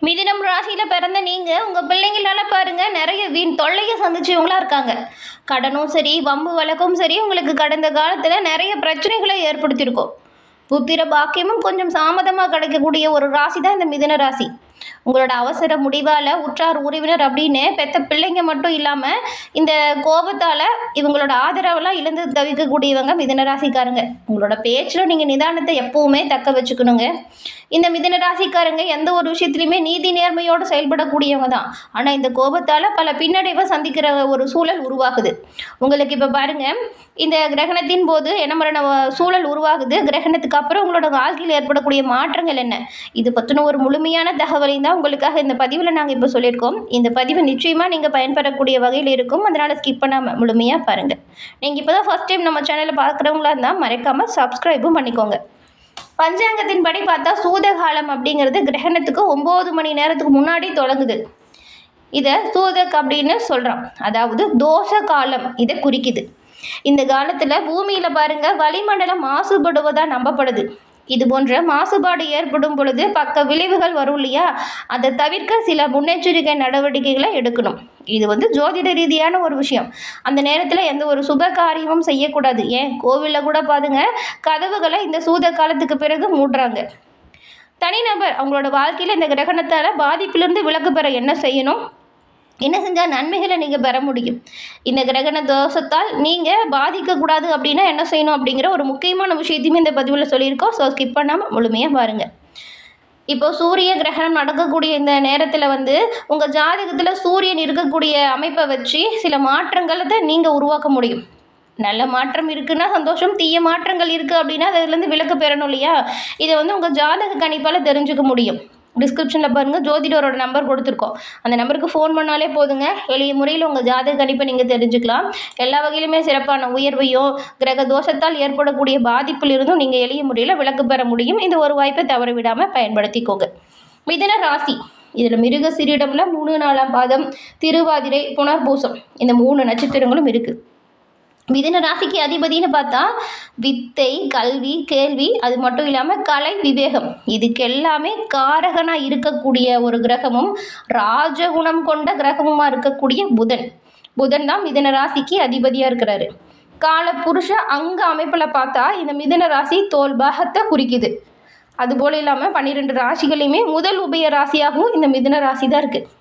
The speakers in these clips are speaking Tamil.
மிதுனம் ராசியில் பிறந்த நீங்கள் உங்கள் பிள்ளைங்களால பாருங்கள் நிறைய வீண் தொல்லையை சந்திச்சவங்களா இருக்காங்க. கடனும் சரி வம்பு வழக்கும் சரி உங்களுக்கு கடந்த காலத்தில் நிறைய பிரச்சனைகளை ஏற்படுத்தியிருக்கோம். புத்திர பாக்கியமும் கொஞ்சம் தாமதமாக கிடைக்கக்கூடிய ஒரு ராசி தான் இந்த மிதுன ராசி. உங்களோட அவசர முடிவால் உற்றார் உறவினர் அப்படின்னு பெத்த பிள்ளைங்க மட்டும் இல்லாமல் இந்த கோபத்தால் இவங்களோட ஆதரவெல்லாம் இழந்து தவிக்கக்கூடியவங்க மிதுன ராசிக்காரங்க. உங்களோட பேச்சில் நீங்கள் நிதானத்தை எப்பவுமே தக்க வச்சுக்கணுங்க. இந்த மிதுன ராசிக்காரங்க எந்த ஒரு விஷயத்துலையுமே நீதி நேர்மையோடு செயல்படக்கூடியவங்க தான். ஆனால் இந்த கோபத்தால் பல பின்னடைவை சந்திக்கிற ஒரு சூழல் உருவாகுது. உங்களுக்கு இப்போ பாருங்கள், இந்த கிரகணத்தின் போது என்ன மாதிரியான சூழல் உருவாகுது, கிரகணத்துக்கு அப்புறம் உங்களோட வாழ்க்கையில் ஏற்படக்கூடிய மாற்றங்கள் என்ன, இது பற்றின ஒரு முழுமையான தகவலையும் தான் உங்களுக்காக இந்த பதிவில் நாங்கள் இப்போ சொல்லியிருக்கோம். இந்த பதிவு நிச்சயமாக நீங்கள் பயன்பெறக்கூடிய வகையில் இருக்கும். அதனால் ஸ்கிப் பண்ணாமல் முழுமையாக பாருங்கள். நீங்கள் இப்போ தான் ஃபஸ்ட் டைம் நம்ம சேனலில் பார்க்குறவங்களா இருந்தால் மறக்காமல் சப்ஸ்கிரைபும் பண்ணிக்கோங்க. பஞ்சாங்கத்தின் படி பார்த்தா சூதகாலம் அப்படிங்கிறது கிரகணத்துக்கு 9 மணி நேரத்துக்கு முன்னாடி தொடங்குது. இதை சூதக் அப்படின்னு சொல்கிறோம், அதாவது தோஷ காலம் இதை குறிக்குது. இந்த காலத்தில் பூமியில் பாருங்கள் வளிமண்டலம் மாசுபடுவதாக நம்பப்படுது. இது போன்ற மாசுபாடு ஏற்படும் பொழுது பக்க விளைவுகள் வரும் இல்லையா, அதை தவிர்க்க சில முன்னெச்சரிக்கை நடவடிக்கைகளை எடுக்கணும். இது ஜோதிட ரீதியான ஒரு விஷயம். அந்த நேரத்தில் எந்த ஒரு சுப காரியமும் செய்யக்கூடாது. ஏன் கோவிலில் கூட பாருங்க கதவுகளை இந்த சூத காலத்துக்கு பிறகு மூடுறாங்க. தனிநபர் அவங்களோட வாழ்க்கையில் இந்த கிரகணத்தால் பாதிப்பிலிருந்து விலக்கு பெற என்ன செய்யணும், என்ன செஞ்சால் நன்மைகளை நீங்கள் பெற முடியும், இந்த கிரகண தோஷத்தால் நீங்கள் பாதிக்கக்கூடாது அப்படின்னா என்ன செய்யணும் அப்படிங்கிற ஒரு முக்கியமான விஷயத்தையுமே இந்த பதிவில் சொல்லியிருக்கோம். ஸோ ஸ்கிப் பண்ணாமல் முழுமையாக பாருங்கள். இப்போ சூரிய கிரகணம் நடக்கக்கூடிய இந்த நேரத்தில் உங்கள் ஜாதகத்தில் சூரியன் இருக்கக்கூடிய அமைப்பை வச்சு சில மாற்றங்களை தான் நீங்கள் உருவாக்க முடியும். நல்ல மாற்றம் இருக்குன்னா சந்தோஷம், தீய மாற்றங்கள் இருக்குது அப்படின்னா அதுலேருந்து விலக்கு பெறணும் இல்லையா. இதை உங்கள் ஜாதக கணிப்பால் தெரிஞ்சுக்க முடியும். டிஸ்கிரிப்ஷனில் பாருங்கள் ஜோதிடரோட நம்பர் கொடுத்துருக்கோம். அந்த நம்பருக்கு ஃபோன் பண்ணாலே போதுங்க. எளிய முறையில் உங்கள் ஜாதக கணிப்பை நீங்கள் தெரிஞ்சுக்கலாம். எல்லா வகையிலுமே சிறப்பான உயர்வையும் கிரக தோஷத்தால் ஏற்படக்கூடிய பாதிப்பில் இருந்தும் நீங்கள் எளிய முறையில் விலக்கு பெற முடியும். இந்த ஒரு வாய்ப்பை தவற விடாமல் பயன்படுத்திக்கோங்க. மிதுன ராசி, இதில் மிருக சீரிடம்ல 3, 4ஆம் பாதம், திருவாதிரை, புனர்பூசம் இந்த 3 நட்சத்திரங்களும் இருக்குது. மிதுன ராசிக்கு அதிபதினு பார்த்தா வித்தை, கல்வி, கேள்வி, அது மட்டும் இல்லாமல் கலை, விவேகம், இதுக்கெல்லாமே காரகனாக இருக்கக்கூடிய ஒரு கிரகமும் ராஜகுணம் கொண்ட கிரகமுமாக இருக்கக்கூடிய புதன் தான் மிதுன ராசிக்கு அதிபதியாக இருக்கிறாரு. கால புருஷ அங்க அமைப்பில் பார்த்தா இந்த மிதுன ராசி தோல் பாகத்தை குறிக்குது. அதுபோல் இல்லாமல் 12 ராசிகளையுமே முதல் உபய ராசியாகவும் இந்த மிதுன ராசி தான் இருக்குது.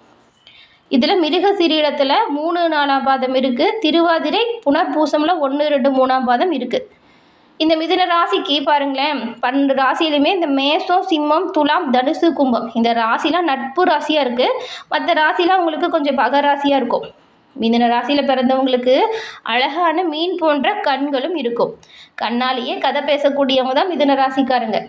இதில் மிருக சீரிடத்தில் 3, 4ஆம் பாதம் இருக்குது. திருவாதிரை, புனர்பூசமில் 1, 2, 3ஆம் பாதம் இருக்குது. இந்த மிதுன ராசிக்கு பாருங்களேன் 12 ராசியிலுமே இந்த மேஷம், சிம்மம், துலாம், தனுசு, கும்பம் இந்த ராசிலாம் நட்பு ராசியாக இருக்குது. மற்ற ராசிலாம் உங்களுக்கு கொஞ்சம் பக ராசியாக இருக்கும். மிதுன ராசியில் பிறந்தவங்களுக்கு அழகான மீன் போன்ற கண்களும் இருக்கும். கண்ணாலேயே கதை பேசக்கூடியவங்க தான் மிதுன ராசிக்காரங்க.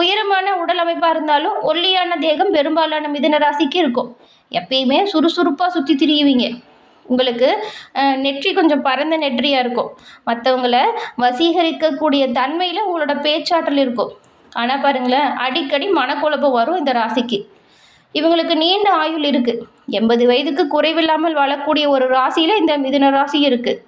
உயரமான உடல் அமைப்பாக இருந்தாலும் ஒல்லியான தேகம் பெரும்பாலான மிதுன ராசிக்கு இருக்கும். எப்பயுமே சுறுசுறுப்பாக சுற்றி திரியுவீங்க. உங்களுக்கு நெற்றி கொஞ்சம் பரந்த நெற்றியாக இருக்கும். மற்றவங்களை வசீகரிக்கக்கூடிய தன்மையில் உங்களோட பேச்சாற்றல் இருக்கும். ஆனால் பாருங்களேன் அடிக்கடி மனக்குழப்பம் வரும் இந்த ராசிக்கு. இவங்களுக்கு நீண்ட ஆயுள் இருக்குது. 80 வயதுக்கு குறைவில்லாமல் வாழக்கூடிய ஒரு ராசியில் இந்த மிதுன ராசி இருக்குது.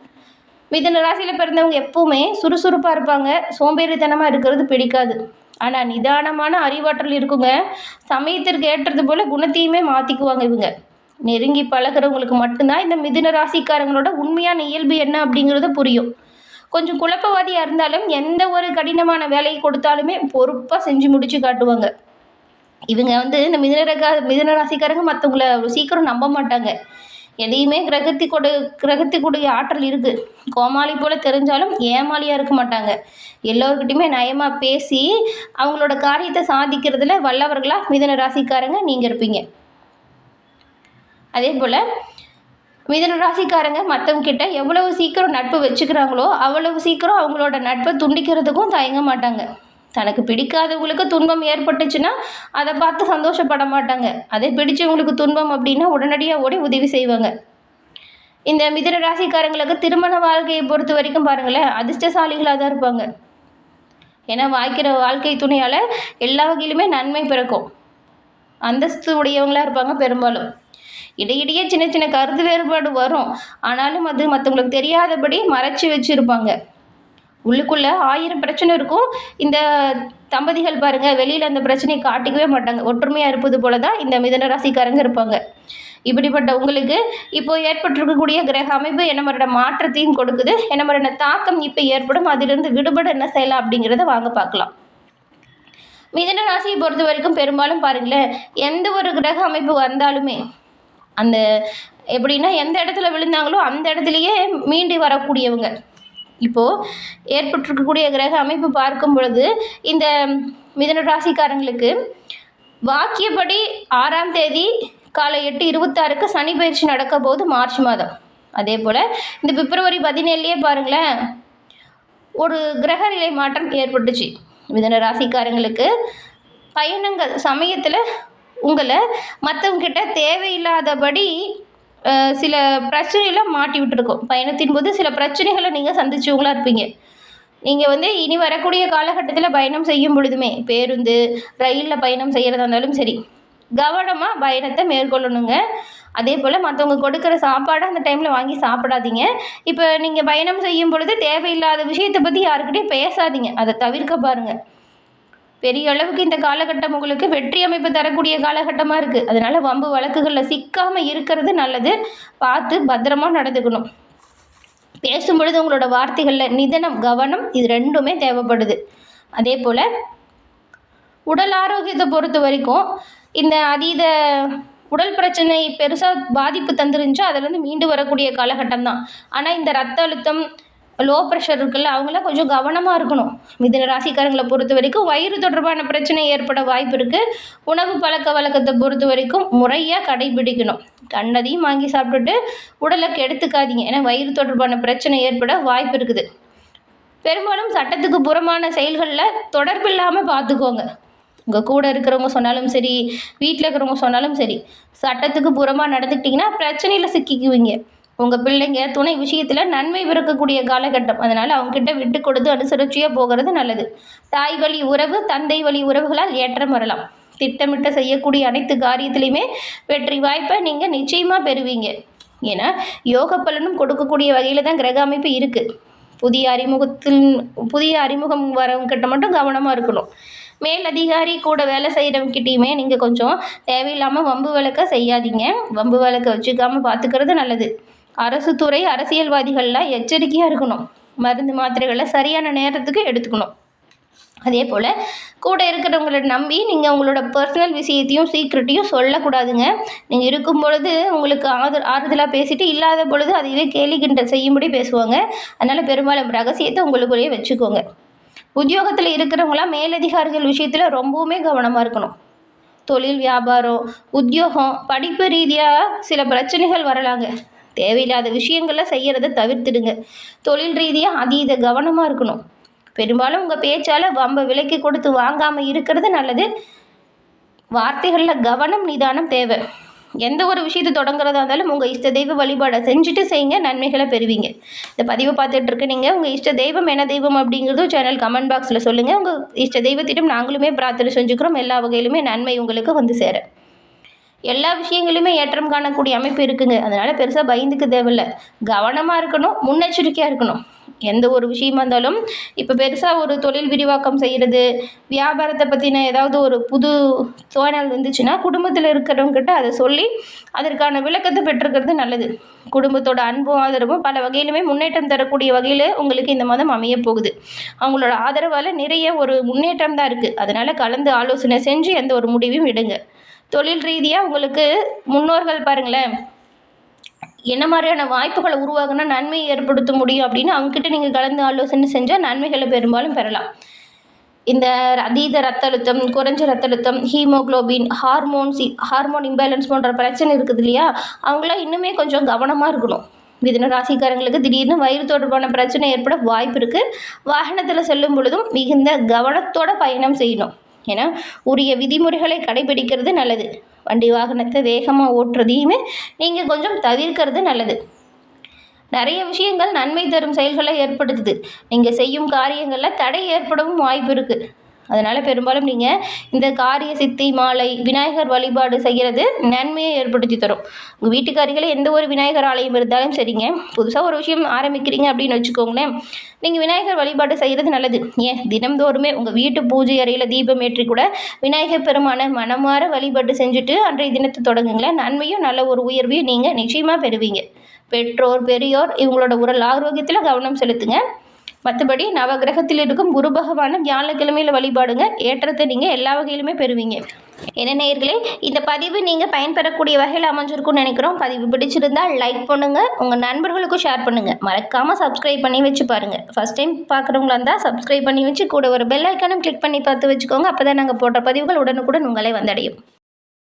மிதுன ராசியில் பிறந்தவங்க எப்பவுமே சுறுசுறுப்பாக இருப்பாங்க. சோம்பேறித்தனமாக இருக்கிறது பிடிக்காது. ஆனால் நிதானமான அறிவாற்றல் இருக்குங்க. சமயத்திற்கு ஏற்றது போல் குணத்தையுமே மாற்றிக்குவாங்க இவங்க. நெருங்கி பழகிறவங்களுக்கு மட்டும்தான் இந்த மிதுன ராசிக்காரங்களோட உண்மையான இயல்பு என்ன அப்படிங்கிறது புரியும். கொஞ்சம் குழப்பவாதியாக இருந்தாலும் எந்த ஒரு கடினமான வேலையை கொடுத்தாலுமே பொறுப்பாக செஞ்சு முடித்து காட்டுவாங்க. இவங்க இந்த மிதுன ராசிக்காரங்க மற்றவங்கள சீக்கிரம் நம்ப மாட்டாங்க. எதையுமே கிரகத்துக்குடைய ஆற்றல் இருக்குது. கோமாளி போல் தெரிஞ்சாலும் ஏமாளியாக இருக்க மாட்டாங்க. எல்லோருக்கிட்டையுமே நயமாக பேசி அவங்களோட காரியத்தை சாதிக்கிறதுல வல்லவர்களாக மிதுன ராசிக்காரங்க நீங்கள் இருப்பீங்க. அதே போல் மிதுன ராசிக்காரங்க மற்றவங்க கிட்ட எவ்வளவு சீக்கிரம் நட்பு வச்சுக்கிறாங்களோ அவ்வளவு சீக்கிரம் அவங்களோட நட்பை துண்டிக்கிறதுக்கும் தயங்க மாட்டாங்க. தனக்கு பிடிக்காதவங்களுக்கு துன்பம் ஏற்பட்டுச்சுன்னா அதை பார்த்து சந்தோஷப்பட மாட்டாங்க. அதே பிடிச்சவங்களுக்கு துன்பம் அப்படின்னா உடனடியாக ஓடி உதவி செய்வாங்க. இந்த மிதுன ராசிக்காரங்களுக்கு திருமண வாழ்க்கையை பொறுத்த வரைக்கும் பாருங்களேன் அதிர்ஷ்டசாலிகளாக தான் இருப்பாங்க. ஏன்னா வாய்க்கிற வாழ்க்கை துணையால் எல்லா வகையிலுமே நன்மை பிறக்கும். அந்தஸ்து உடையவங்களாக இருப்பாங்க. பெரும்பாலும் இடையிடையே சின்ன சின்ன கருத்து வேறுபாடு வரும். ஆனாலும் அது மற்றவங்களுக்கு தெரியாதபடி மறைச்சி வச்சுருப்பாங்க. உள்ளுக்குள்ளே 1000 பிரச்சனை இருக்கும். இந்த தம்பதிகள் பாருங்கள், வெளியில் அந்த பிரச்சனையை காட்டிக்கவே மாட்டாங்க. ஒற்றுமையாக இருப்பது போல தான் இந்த மிதுன ராசிக்காரங்க இருப்பாங்க. இப்படிப்பட்ட உங்களுக்கு இப்போ ஏற்பட்டிருக்கக்கூடிய கிரக அமைப்பு என்ன மாதிரியான மாற்றத்தையும் கொடுக்குது, என்ன மாதிரியான தாக்கம் இப்போ ஏற்படும், அதிலிருந்து விடுபட என்ன செய்யலாம் அப்படிங்கிறத வாங்க பார்க்கலாம். மிதுன ராசியை பொறுத்த வரைக்கும் பெரும்பாலும் பாருங்களேன், எந்த ஒரு கிரக அமைப்பு வந்தாலுமே அந்த எப்படின்னா எந்த இடத்துல விழுந்தாங்களோ அந்த இடத்துலையே மீண்டு வரக்கூடியவங்க. இப்போது ஏற்பட்டிருக்கக்கூடிய கிரக அமைப்பு பார்க்கும் பொழுது இந்த மிதுன ராசிக்காரங்களுக்கு வாக்கியப்படி 6ஆம் தேதி காலை 8:26க்கு சனி பயிற்சி நடக்க போகுது மார்ச் மாதம். அதே போல் இந்த பிப்ரவரி 17லேயே பாருங்களேன், ஒரு கிரக நிலை மாற்றம் ஏற்பட்டுச்சு. மிதுன ராசிக்காரங்களுக்கு பயணங்கள் சமயத்தில் உங்களை மற்றவங்கிட்ட தேவையில்லாதபடி சில பிரச்சனைகளை மாட்டி விட்டுருக்கோம். பயணத்தின் போது சில பிரச்சனைகளை நீங்கள் சந்திச்சவங்களா இருப்பீங்க. நீங்கள் இனி வரக்கூடிய காலகட்டத்தில் பயணம் செய்யும் பொழுதுமே பேருந்து, ரயிலில் பயணம் செய்கிறதா இருந்தாலும் சரி, கவனமாக பயணத்தை மேற்கொள்ளணுங்க. அதே போல் மற்றவங்க கொடுக்குற சாப்பாடை அந்த டைமில் வாங்கி சாப்பிடாதீங்க. இப்போ நீங்கள் பயணம் செய்யும் பொழுது தேவையில்லாத விஷயத்தை பற்றி யாருக்கிட்டையும் பேசாதீங்க. அதை தவிர்க்க பாருங்கள். பெரிய அளவுக்கு இந்த காலகட்டம் உங்களுக்கு வெற்றி அமைப்பு தரக்கூடிய காலகட்டமாக இருக்குது. அதனால் வம்பு வழக்குகளில் சிக்காமல் இருக்கிறது நல்லது. பார்த்து பத்திரமாக நடந்துக்கணும். பேசும் பொழுது உங்களோட வார்த்தைகளில் நிதானம், கவனம் இது ரெண்டுமே தேவைப்படுது. அதே போல் உடல் ஆரோக்கியத்தை பொறுத்த வரைக்கும் இந்த அதீத உடல் பிரச்சனை பெருசாக பாதிப்பு தந்துருந்துச்சோ அதிலேருந்து மீண்டு வரக்கூடிய காலகட்டம் தான். ஆனால் இந்த ரத்த அழுத்தம், லோ ப்ரெஷர் இருக்குல்ல, அவங்களாம் கொஞ்சம் கவனமாக இருக்கணும். மிதுன ராசிக்காரங்களை பொறுத்த வரைக்கும் வயிறு தொடர்பான பிரச்சனை ஏற்பட வாய்ப்பு இருக்குது. உணவு பழக்க வழக்கத்தை பொறுத்த வரைக்கும் முறையாக கடைபிடிக்கணும். கண்டதையும் வாங்கி சாப்பிட்டுட்டு உடலை கெடுத்துக்காதீங்க. ஏன்னா வயிறு தொடர்பான பிரச்சனை ஏற்பட வாய்ப்பு இருக்குது. பெரும்பாலும் சட்டத்துக்கு புறமான செயல்களில் தொடர்பில்லாமல் பார்த்துக்கோங்க. உங்கள் கூட இருக்கிறவங்க சொன்னாலும் சரி, வீட்டில் இருக்கிறவங்க சொன்னாலும் சரி, சட்டத்துக்கு புறமாக நடந்துக்கிட்டிங்கன்னா பிரச்சனையில் சிக்கிக்குவீங்க. உங்கள் பிள்ளைங்க துணை விஷயத்தில் நன்மை பிறக்கக்கூடிய காலகட்டம். அதனால் அவங்கக்கிட்ட விட்டு கொடுத்து அனுசரிச்சியாக போகிறது நல்லது. தாய் வழி உறவு, தந்தை வழி உறவுகளால் ஏற்றம் வரலாம். திட்டமிட்ட செய்யக்கூடிய அனைத்து காரியத்திலையுமே வெற்றி வாய்ப்பை நீங்கள் நிச்சயமாக பெறுவீங்க. ஏன்னா யோக பலனும் கொடுக்கக்கூடிய வகையில் தான் கிரக அமைப்பு இருக்குது. புதிய அறிமுகம் வரவங்கிட்ட மட்டும் கவனமாக இருக்கணும். மேல் அதிகாரி கூட வேலை செய்கிறவங்கிட்டையுமே நீங்கள் கொஞ்சம் தேவையில்லாமல் வம்பு வழக்க செய்யாதீங்க. வம்பு வழக்க வச்சுக்காமல் பார்த்துக்கிறது நல்லது. அரசு துறை அரசியல்வாதிகள்லாம் எச்சரிக்கையாக இருக்கணும். மருந்து மாத்திரைகளை சரியான நேரத்துக்கு எடுத்துக்கணும். அதே போல் கூட இருக்கிறவங்கள நம்பி நீங்கள் உங்களோட பர்சனல் விஷயத்தையும் சீக்ரெட்டையும் சொல்லக்கூடாதுங்க. நீங்கள் இருக்கும் பொழுது உங்களுக்கு ஆறுதலாக பேசிட்டு இல்லாத பொழுது அதையே கேலி கிண்டல் செய்யும்படி பேசுவாங்க. அதனால் பெரும்பாலும் ரகசியத்தை உங்களுக்குள்ளேயே வச்சுக்கோங்க. உத்தியோகத்தில் இருக்கிறவங்களாம் மேலதிகாரிகள் விஷயத்தில் ரொம்பவுமே கவனமாக இருக்கணும். தொழில், வியாபாரம், உத்தியோகம், படிப்பு ரீதியாக சில பிரச்சனைகள் வரலாங்க. தேவையில்லாத விஷயங்களை செய்கிறத தவிர்த்துடுங்க. தொழில் ரீதியாக அதீத கவனமாக இருக்கணும். பெரும்பாலும் உங்கள் பேச்சால் வம்பை விலைக்கு கொடுத்து வாங்காமல் இருக்கிறது நல்லது. வார்த்தைகளில் கவனம், நிதானம் தேவை. எந்த ஒரு விஷயத்தை தொடங்குறதா இருந்தாலும் உங்கள் இஷ்ட தெய்வ வழிபாடை செஞ்சுட்டு செய்யுங்க, நன்மைகளை பெறுவீங்க. இந்த பதிவை பார்த்துட்டு இருக்க நீங்கள் உங்கள் இஷ்ட தெய்வம் என்ன தெய்வம் அப்படிங்கிறதும் சேனல் கமெண்ட் பாக்ஸில் சொல்லுங்கள். உங்கள் இஷ்ட தெய்வத்திடம் நாங்களுமே பிரார்த்தனை செஞ்சுக்கிறோம். எல்லா வகையிலுமே நன்மை உங்களுக்கு வந்து சேர. எல்லா விஷயங்களுமே ஏற்றம் காணக்கூடிய அமைப்பு இருக்குங்க. அதனால் பெருசாக பயந்துக்க தேவையில்லை. கவனமாக இருக்கணும், முன்னெச்சரிக்கையாக இருக்கணும். எந்த ஒரு விஷயமா இருந்தாலும் இப்போ பெருசாக ஒரு தொழில் விரிவாக்கம் செய்கிறது, வியாபாரத்தை பற்றின ஏதாவது ஒரு புது தோணல் வந்துச்சுன்னா குடும்பத்தில் இருக்கிறவங்ககிட்ட அதை சொல்லி அதற்கான விளக்கத்தை பெற்றுக்கிறது நல்லது. குடும்பத்தோட அன்பும் ஆதரவும் பல வகையிலுமே முன்னேற்றம் தரக்கூடிய வகையில் உங்களுக்கு இந்த மாதம் அமைய போகுது. அவங்களோட ஆதரவால் நிறைய ஒரு முன்னேற்றம் தான் இருக்குது. அதனால் கலந்து ஆலோசனை செஞ்சு எந்த ஒரு முடிவையும் எடுங்க. தொழில் ரீதியாக உங்களுக்கு முன்னோர்கள் பாருங்களேன் என்ன மாதிரியான வாய்ப்புகளை உருவாகுனா நன்மையை ஏற்படுத்த முடியும் அப்படின்னு அவங்ககிட்ட நீங்கள் கலந்து ஆலோசனை செஞ்சால் நன்மைகளை பெரும்பாலும் பெறலாம். இந்த அதீத ரத்த அழுத்தம், குறைஞ்ச ரத்த அழுத்தம், ஹீமோக்ளோபின், ஹார்மோன் இம்பேலன்ஸ் போன்ற பிரச்சனை இருக்குது இல்லையா, அவங்களாம் இன்னுமே கொஞ்சம் கவனமாக இருக்கணும். மிதுன ராசிக்காரங்களுக்கு திடீர்னு வயிறு தொடர்பான பிரச்சனை ஏற்பட வாய்ப்பு இருக்குது. வாகனத்தில் செல்லும் பொழுதும் மிகுந்த கவனத்தோடு பயணம் செய்யணும். ஏன்னா உரிய விதிமுறைகளை கடைபிடிக்கிறது நல்லது. வண்டி வாகனத்தை வேகமாக ஓட்டுறதையுமே நீங்கள் கொஞ்சம் தவிர்க்கிறது நல்லது. நிறைய விஷயங்கள் நன்மை தரும் செயல்களை ஏற்படுத்துது. நீங்கள் செய்யும் காரியங்களில் தடை ஏற்படவும் வாய்ப்பு இருக்குது. அதனால் பெரும்பாலும் நீங்கள் இந்த காரிய சித்தி மாலை விநாயகர் வழிபாடு செய்கிறது நன்மையை ஏற்படுத்தி தரும். உங்கள் வீட்டுக்காரிகளே எந்த ஒரு விநாயகர் ஆலயம் இருந்தாலும் சரிங்க, புதுசாக ஒரு விஷயம் ஆரம்பிக்கிறீங்க அப்படின்னு வச்சுக்கோங்களேன், நீங்கள் விநாயகர் வழிபாடு செய்கிறது நல்லது. ஏன் தினம்தோறுமே உங்கள் வீட்டு பூஜை அறையில் தீபம் ஏற்றி கூட விநாயகர் பெருமான மனமாற வழிபாடு செஞ்சுட்டு அன்றைய தினத்தை தொடங்குங்களேன். நன்மையும் நல்ல ஒரு உயர்வையும் நீங்கள் நிச்சயமாக பெறுவீங்க. பெற்றோர் பெரியோர் இவங்களோட உடல் ஆரோக்கியத்தில் கவனம் செலுத்துங்க. மற்றபடி நவகிரகத்தில் இருக்கும் குரு பகவானை வியாழக்கிழமையில் வழிபாடுங்க. ஏற்றத்தை நீங்கள் எல்லா வகையிலுமே பெறுவீங்க. என்ன நேயர்களே, இந்த பதிவு நீங்கள் பயன்பெறக்கூடிய வகையில் அமைஞ்சிருக்கும்னு நினைக்கிறோம். பதிவு பிடிச்சிருந்தால் லைக் பண்ணுங்கள், உங்கள் நண்பர்களுக்கும் ஷேர் பண்ணுங்கள். மறக்காமல் சப்ஸ்கிரைப் பண்ணி வச்சு பாருங்கள். ஃபஸ்ட் டைம் பார்க்குறவங்களா இருந்தால் சப்ஸ்கிரைப் பண்ணி வச்சு கூட ஒரு பெல் ஐக்கானும் கிளிக் பண்ணி பார்த்து வச்சுக்கோங்க. அப்போ தான் நாங்கள் போடுற பதிவுகள் உடனுக்குடன் உங்களை வந்தடையும்.